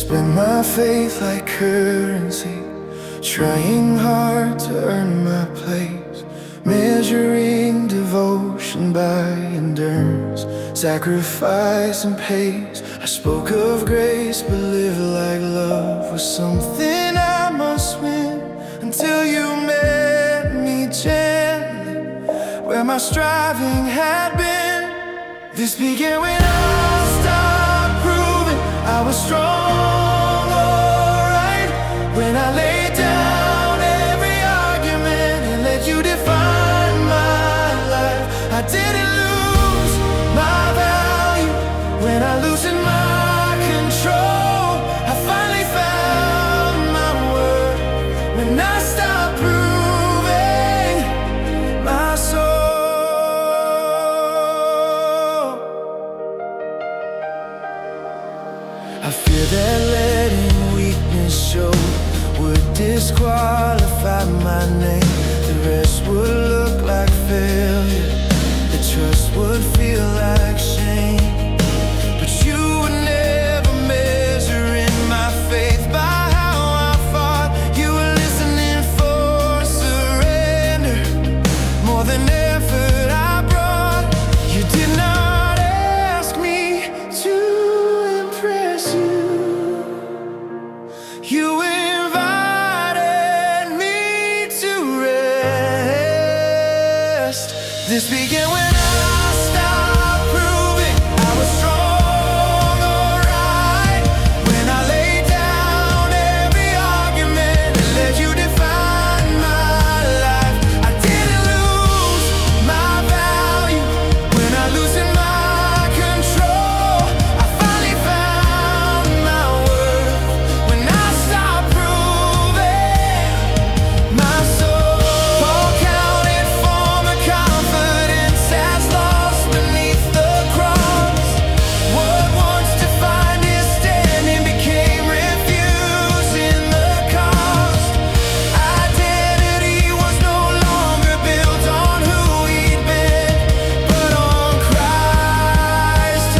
Spend my faith like currency, trying hard to earn my place, measuring devotion by endurance, sacrifice and pace. I spoke of grace, but lived like love was something I must win, until you met me gently where my striving had been. This began when I stopped proving I was strong, alright, when I laid down every argument and let you define my life. I didn't lose my value when I loosened my control. I finally found my worth when I stopped proving my soul. I fear that letting weakness show would disqualify my name. The rest would look like failure, the trust would feel like shame. But you would never measure in my faith by how I fought. You were listening for surrender more than effort I brought. You did not ask me to impress you. You invited me to rest. This began when I stopped proving I was strong, alright, when I laid down every argument and let you define my life. I didn't lose my value when I loosened my control. I finally found my worth when I stopped proving my soul. Paul counted former confidence as lost beneath the cross. What once defined his standing became refuse in the cost. Identity was no longer built on who he'd been, but on Christ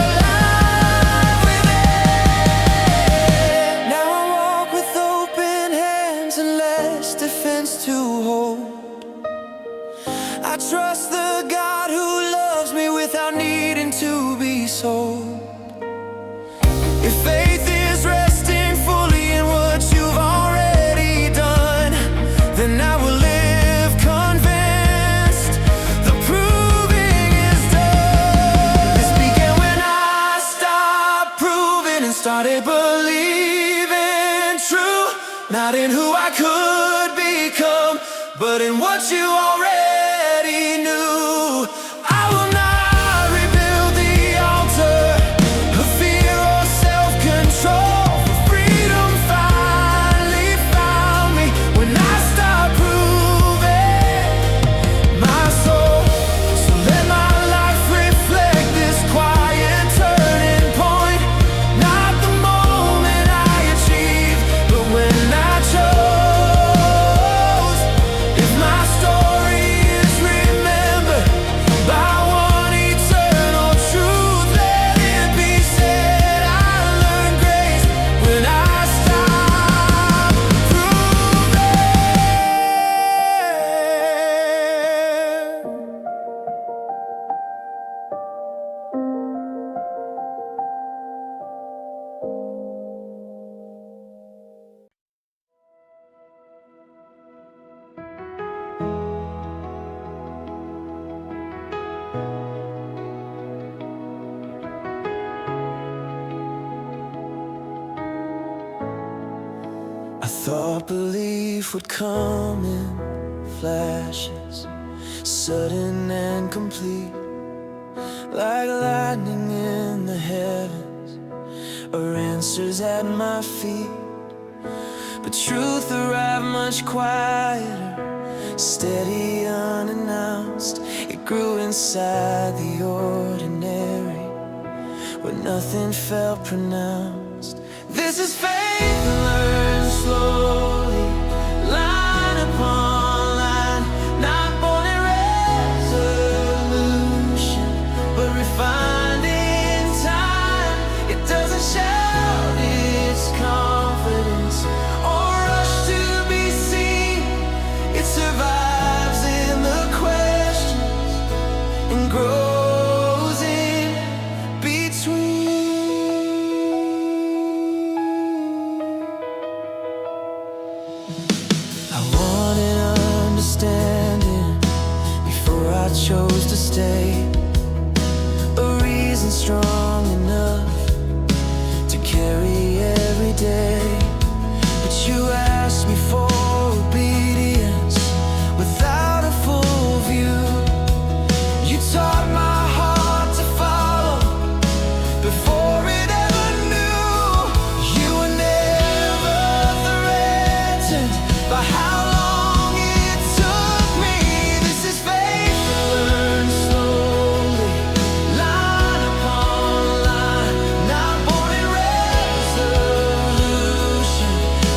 alive within. Now I walk with open hands and less defense to hold. I trust the God who loves me without needing to be sold. If faith is resting fully in what you've already done, then I will live convinced the proving is done. This began when I stopped proving and started believing true, not in who I could become, but in what you already knew. I will not rebuild the altar of fear or self-control, for freedom finally found me when I stopped proving my soul. So let my life reflect this quiet turning point, not the moment I achieved, but when I chose. If my story is remembered by one eternal truth, let it be said I learned grace when I stopped proving. I thought belief would come in flashes, sudden and complete, like lightning in the heavens, or answers at my feet. But truth arrived much quieter, steady, unannounced. It grew inside the ordinary, where nothing felt pronounced. This is faith learned slowly, line upon line, not born in resolution, but refined in time. It doesn't shout I wanted understanding before I chose to stay, a reason strong enough to carry every day. But you asked me for obedience without a full view. You taught my heart to follow before it ever knew. You were never threatened by how long it took me. This is faith learned slowly, line upon line, not born in resolution,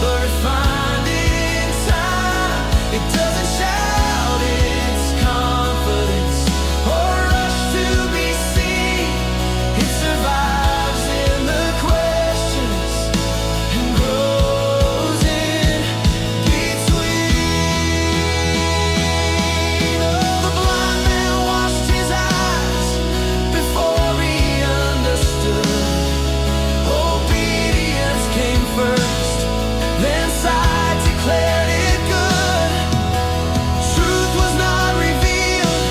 but refined in time. It doesn't shout its confidence or rush to be seen. It survives in the questions and grows in between. Oh, the blind man washed his eyes before he understood. Obedience came first, then sight declared it good. Truth was not revealed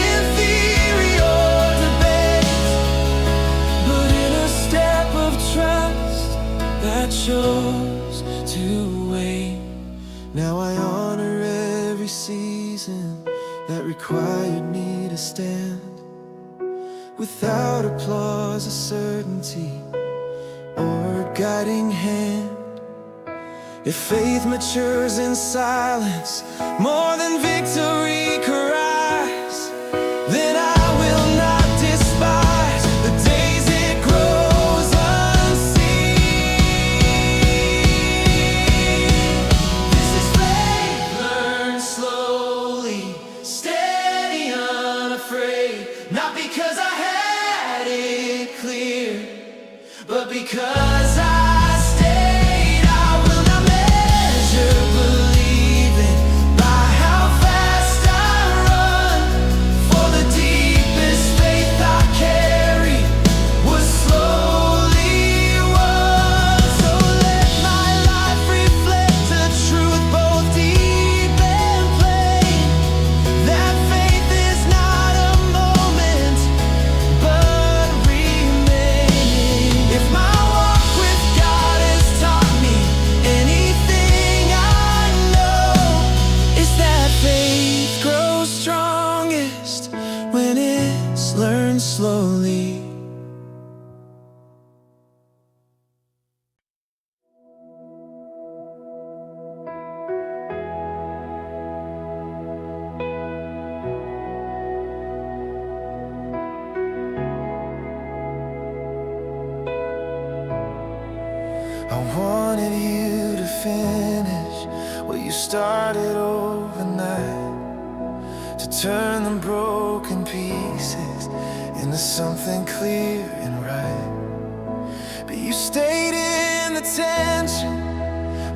in theory or debate, but in a step of trust that chose to wait. Now I honor every season that required me to stand, without applause or certainty or a guiding hand. If faith matures in silence more than victory cries, then I will not despise the days it grows unseen. This is faith learned slowly, steady, unafraid. Not because I had it clear, but because I stayed. I will not measure believing by how fast I run, for the deepest faith I carry was slowly won. So let my life reflect the truth both deep and plain, that faith is not a moment but remaining. If my walk with God has taught me anything, I know is that faith grows strongest when it's learned slowly. I wanted you to finish what you started overnight, to turn the broken pieces into something clear and right. But you stayed in the tension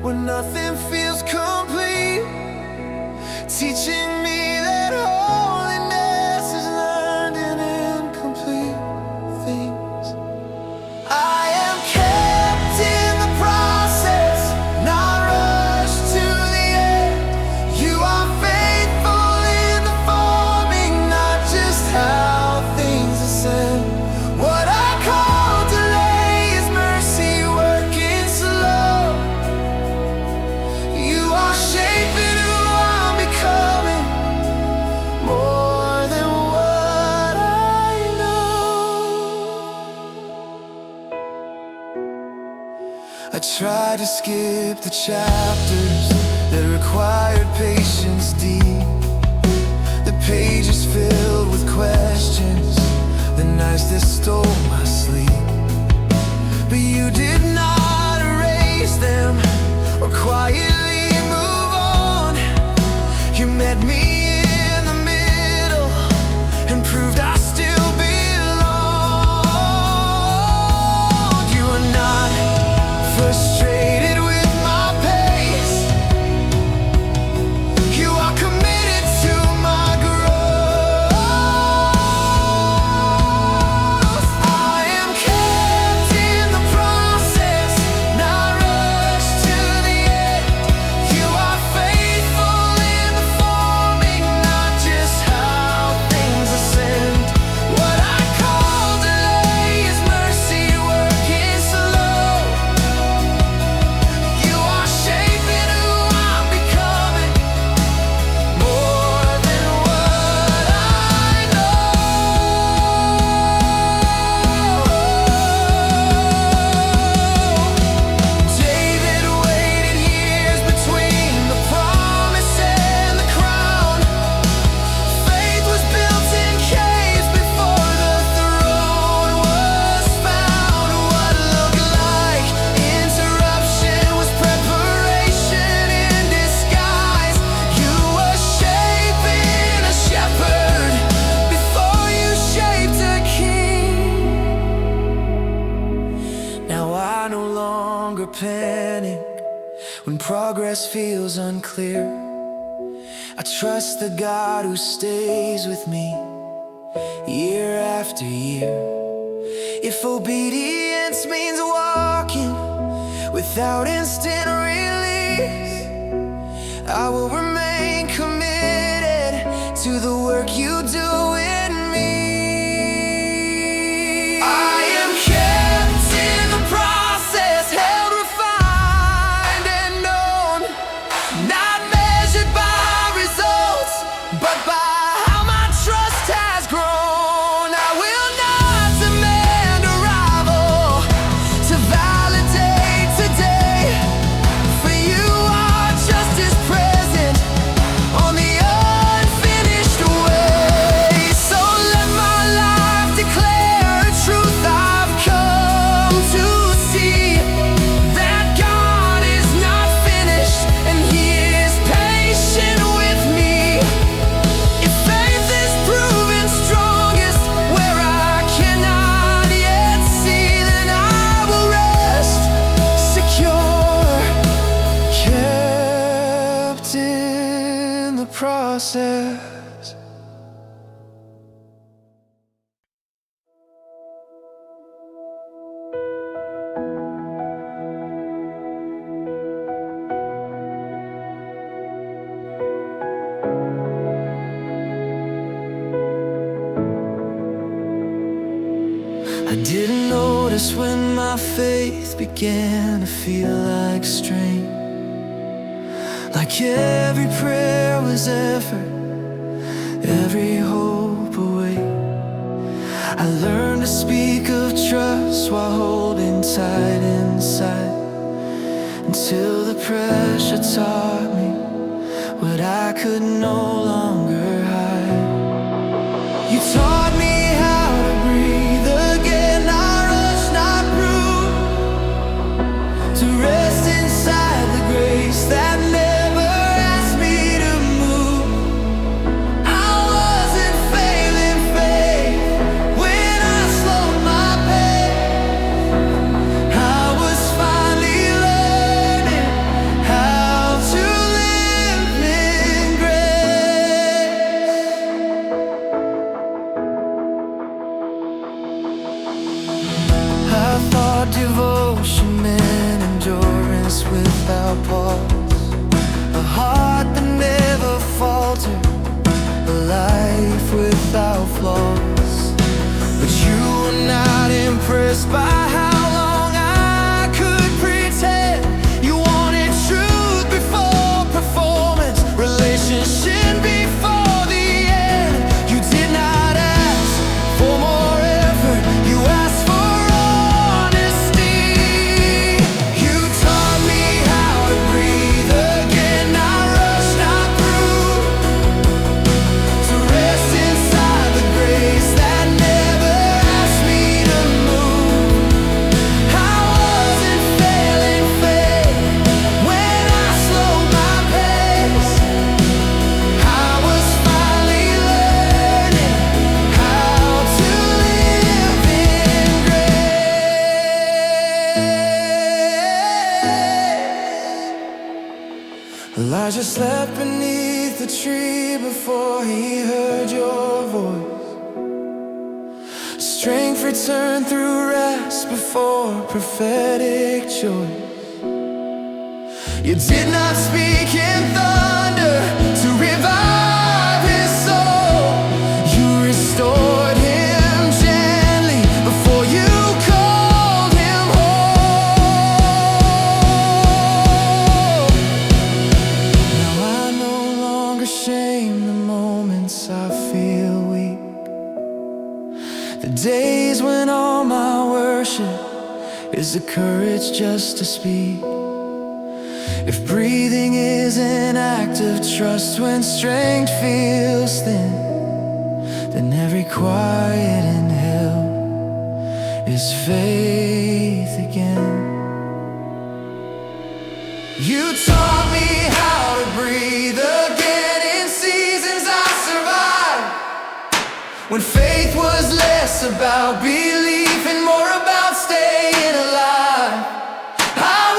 where nothing feels complete, teaching me that holiness is learned in incomplete things. I am kept in the process, not rushed to the end. You are faithful in the forming, not just how things ascend. What I call delay is mercy working slow. You are shaping who I'm becoming, more than what I know. I tried to skip the chapters that required patience deep, the pages filled with questions, the nights that stole my sleep. But you did not erase them or quietly move on. You met me in the middle and proved I still belong. You are not frustrated with my pace. You are committed to my growth. I am longer panic when progress feels unclear. I trust the God who stays with me year after year. If obedience means walking without instant release, I will remain committed to the work you do in me. I am kept in the process, held, refined, and known, not measured by results, but by how my trust has grown. I will not demand arrival to validate today, for you are just as present on the unfinished way. So let my life declare a truth I've come to see, that God is not finished and He is patient with me. If faith is proven strongest where I cannot yet see, then I will rest secure, kept in the process. I didn't notice when my faith began to feel like strain, like every prayer was effort, every hope away. I learned to speak of trust while holding tight inside, until the pressure taught me what I could no longer hide. You taught me how to breathe again, not rush, not prove, to rest inside the grace that never asked me to move. I wasn't failing faith when I slowed my pace. I was finally learning how to live in grace. I thought devotion meant endurance without pause, a heart that never faltered, a life without flaws. But you were not impressed by how long I could pretend. You wanted truth before performance, relationship before the end. You did not ask for more effort, you asked for honesty. You taught me how to breathe again, not rush, not prove, to rest inside the grace that never asked me to move. I wasn't failing faith when I slowed my pace. I was finally learning how to live in grace. Elijah slept beneath the tree before he heard your voice. Strength returned through rest before prophetic choice. You did not speak in thunder to revive his soul. You restored him gently before you called him home. Now I no longer shame the moments I feel weak, the days when all my worship is the courage just to speak. If breathing is an act of trust when strength feels thin, then every quiet inhale is faith again. You taught me how to breathe again in seasons I survived, when faith was less about belief and more about staying alive. I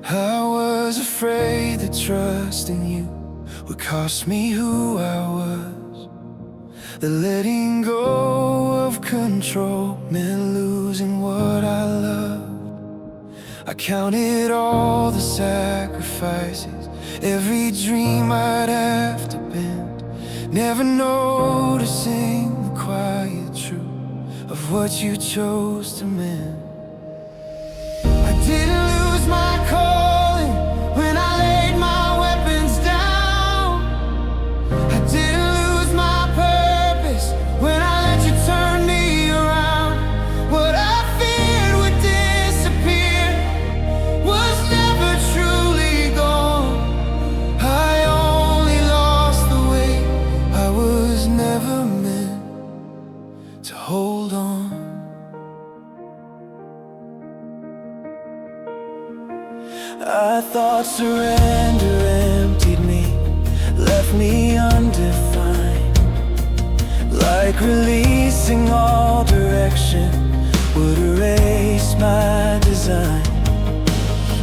I was afraid that trusting you would cost me who I was. That letting go of control meant losing what I loved. I counted all the sacrifices, every dream I'd have to bend, never noticing the quiet truth of what you chose to mend. I didn't lose my calling when I laid my weapons down. I didn't lose my purpose when I let you turn me around. What I feared would disappear was never truly gone. I only lost the weight. I was never meant to hold on. I thought surrender emptied me, left me undefined, like releasing all direction would erase my design.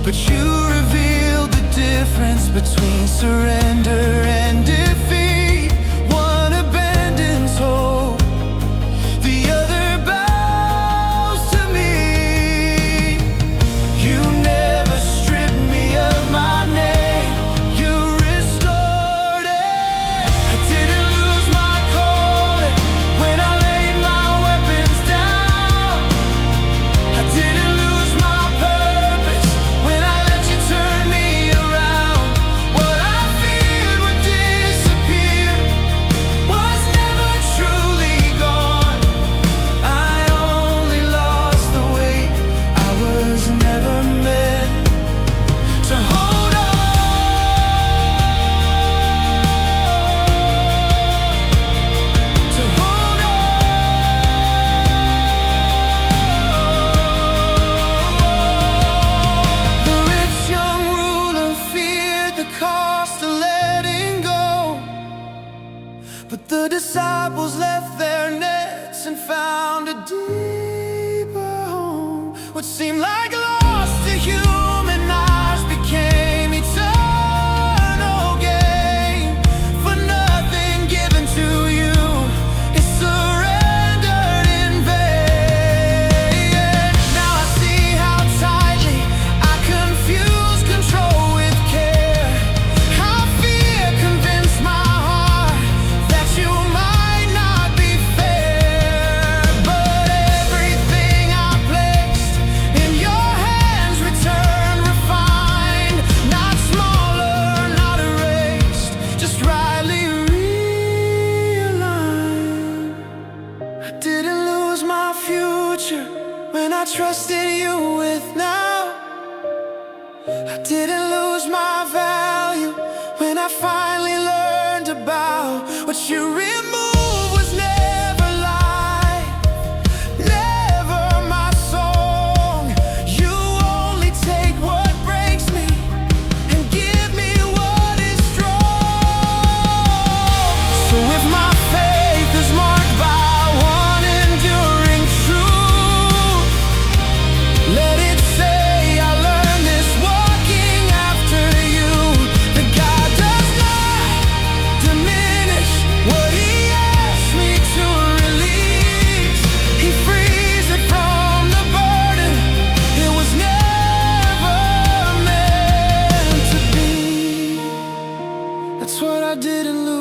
But you revealed the difference between surrender and defeat. One abandons hope, the other bows to me. You never stripped me of my name, you restored it. I didn't lose my calling when I laid my weapons down. I didn't lose my purpose when I let you turn me around. What I feared would disappear was never truly gone. I only lost the weight. I was never meant to hold on. To hold on. The rich young ruler feared the cost of letting go, but the disciples left their nets and found a deeper home. What seemed like lost to human eyes became eternal gain. For nothing given to you is surrendered in vain. Now I see how tightly I confuse control with care, how fear convinced my heart that you might not be fair. But everything I placed in your hands returned refined, not smaller, not erased, just rightly realigned. I didn't lose my future when I trusted you with now. I didn't lose my value when I finally learned about what you removed was never life, never my song. You only take what breaks me and give me what is strong. So if my faith is marked by one enduring truth, let it say I learned this walking after you. That God does not diminish what He asked me to release. He frees it from the burden it was never meant to be. That's what I didn't lose.